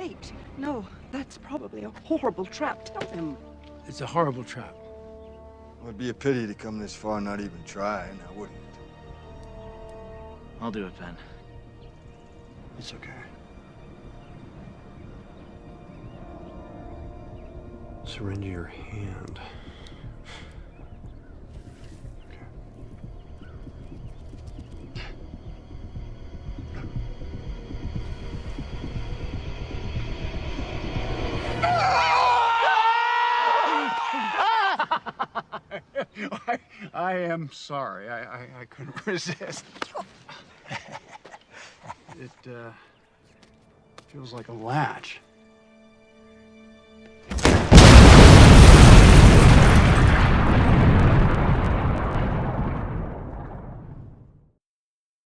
Wait, no, that's probably a horrible trap. Tell him. It's a horrible trap. It would be a pity to come this far and not even try, now wouldn't it? I'll do it, Ben. It's okay. Surrender your hand. I am sorry. I couldn't resist. It feels like a latch.